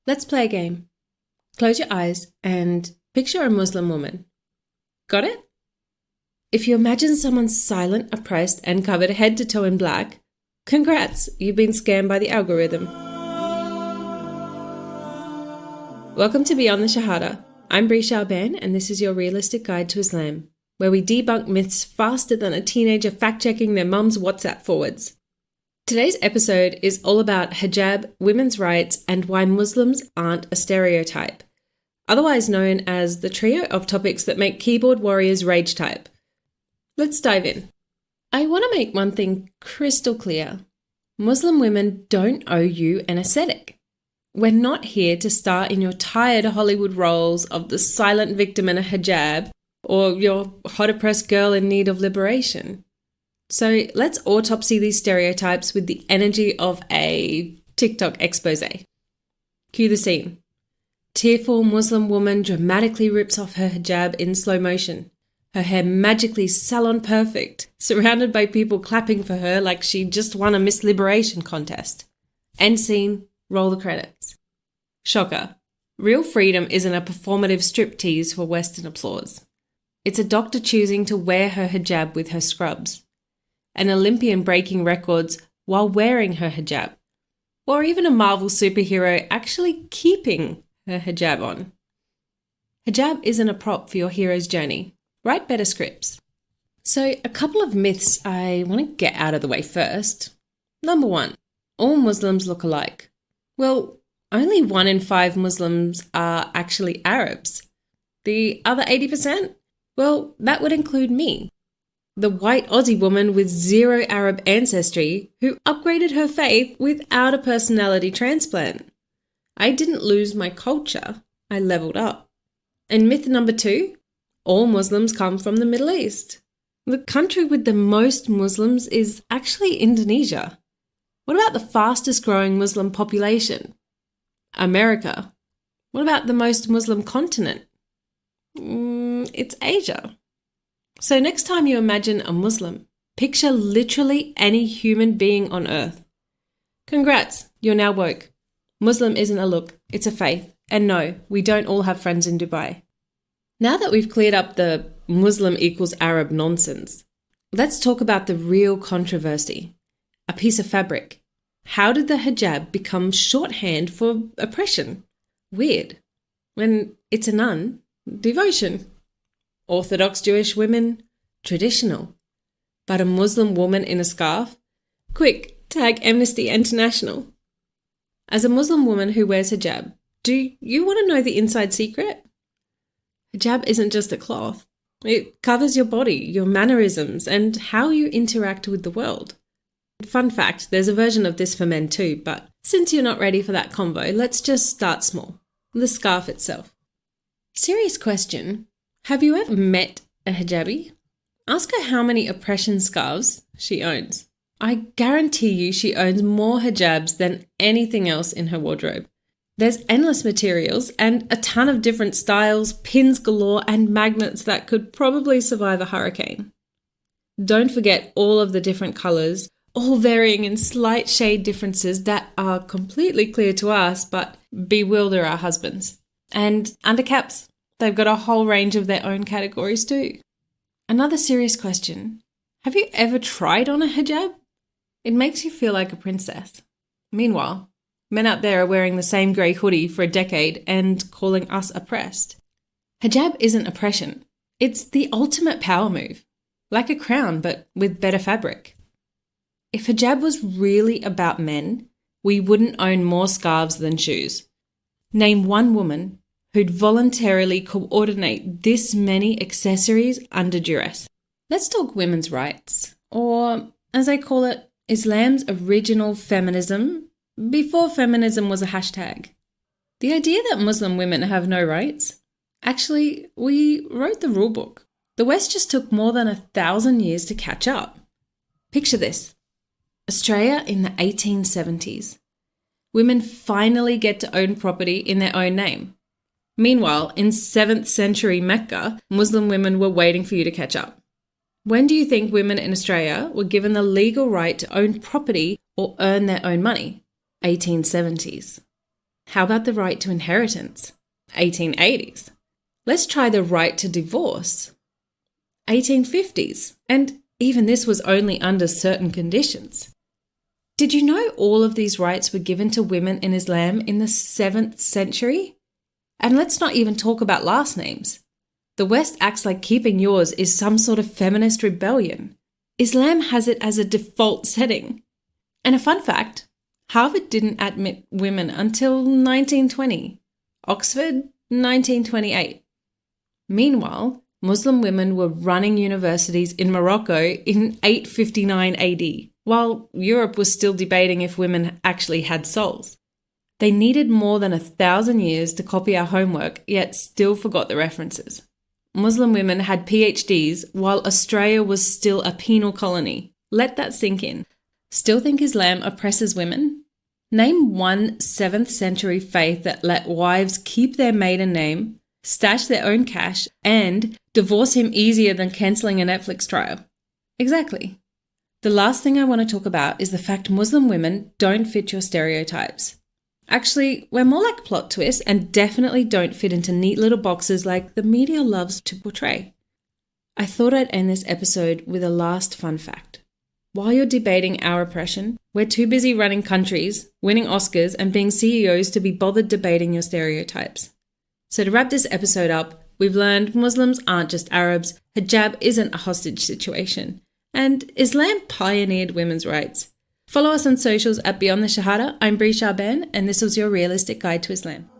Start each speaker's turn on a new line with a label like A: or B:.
A: Let's play a game. Close your eyes and picture a Muslim woman. Got it? If you imagine someone silent, oppressed, and covered head to toe in black, congrats, you've been scammed by the algorithm. Welcome to Beyond the Shahada. I'm Bree, and this is your realistic guide to Islam, where we debunk myths faster than a teenager fact-checking their mum's WhatsApp forwards. Today's episode is all about hijab, women's rights, and why Muslims aren't a stereotype, otherwise known as the trio of topics that make keyboard warriors rage type. Let's dive in. I want to make one thing crystal clear. Muslim women don't owe you an aesthetic. We're not here to star in your tired Hollywood roles of the silent victim in a hijab or your hot oppressed girl in need of liberation. So let's autopsy these stereotypes with the energy of a TikTok expose. Cue the scene. Tearful Muslim woman dramatically rips off her hijab in slow motion. Her hair magically salon perfect, surrounded by people clapping for her like she just won a Miss Liberation contest. End scene, roll the credits. Shocker. Real freedom isn't a performative striptease for Western applause. It's a doctor choosing to wear her hijab with her scrubs. An Olympian breaking records while wearing her hijab. Or even a Marvel superhero actually keeping her hijab on. Hijab isn't a prop for your hero's journey. Write better scripts. So a couple of myths I want to get out of the way first. Number 1, all Muslims look alike. Well, only 1 in 5 Muslims are actually Arabs. The other 80%? Well, that would include me. The white Aussie woman with zero Arab ancestry who upgraded her faith without a personality transplant. I didn't lose my culture, I leveled up. And myth number 2? All Muslims come from the Middle East. The country with the most Muslims is actually Indonesia. What about the fastest growing Muslim population? America. What about the most Muslim continent? It's Asia. So next time you imagine a Muslim, picture literally any human being on earth. Congrats, you're now woke. Muslim isn't a look, it's a faith. And no, we don't all have friends in Dubai. Now that we've cleared up the Muslim equals Arab nonsense, let's talk about the real controversy. A piece of fabric. How did the hijab become shorthand for oppression? Weird. When it's a nun, devotion. Orthodox Jewish women, traditional. But a Muslim woman in a scarf? Quick, tag Amnesty International. As a Muslim woman who wears hijab, do you want to know the inside secret? Hijab isn't just a cloth. It covers your body, your mannerisms, and how you interact with the world. Fun fact, there's a version of this for men too, but since you're not ready for that combo, let's just start small. The scarf itself. Serious question. Have you ever met a hijabi? Ask her how many oppression scarves she owns. I guarantee you she owns more hijabs than anything else in her wardrobe. There's endless materials and a ton of different styles, pins galore, and magnets that could probably survive a hurricane. Don't forget all of the different colours, all varying in slight shade differences that are completely clear to us but bewilder our husbands. And undercaps. They've got a whole range of their own categories too. Another serious question. Have you ever tried on a hijab? It makes you feel like a princess. Meanwhile, men out there are wearing the same grey hoodie for a decade and calling us oppressed. Hijab isn't oppression. It's the ultimate power move. Like a crown, but with better fabric. If hijab was really about men, we wouldn't own more scarves than shoes. Name one woman who'd voluntarily coordinate this many accessories under duress. Let's talk women's rights, or as I call it, Islam's original feminism, before feminism was a hashtag. The idea that Muslim women have no rights? Actually, we wrote the rulebook. The West just took more than 1,000 years to catch up. Picture this. Australia in the 1870s. Women finally get to own property in their own name. Meanwhile, in 7th century Mecca, Muslim women were waiting for you to catch up. When do you think women in Australia were given the legal right to own property or earn their own money? 1870s. How about the right to inheritance? 1880s. Let's try the right to divorce. 1850s. And even this was only under certain conditions. Did you know all of these rights were given to women in Islam in the 7th century? And let's not even talk about last names. The West acts like keeping yours is some sort of feminist rebellion. Islam has it as a default setting. And a fun fact, Harvard didn't admit women until 1920. Oxford, 1928. Meanwhile, Muslim women were running universities in Morocco in 859 AD, while Europe was still debating if women actually had souls. They needed more than 1,000 years to copy our homework, yet still forgot the references. Muslim women had PhDs while Australia was still a penal colony. Let that sink in. Still think Islam oppresses women? Name one 7th century faith that let wives keep their maiden name, stash their own cash, and divorce him easier than cancelling a Netflix trial. Exactly. The last thing I want to talk about is the fact Muslim women don't fit your stereotypes. Actually, we're more like plot twists and definitely don't fit into neat little boxes like the media loves to portray. I thought I'd end this episode with a last fun fact. While you're debating our oppression, we're too busy running countries, winning Oscars, and being CEOs to be bothered debating your stereotypes. So to wrap this episode up, we've learned Muslims aren't just Arabs, hijab isn't a hostage situation, and Islam pioneered women's rights. Follow us on socials at Beyond the Shahada. I'm Bree, and this was your realistic guide to Islam.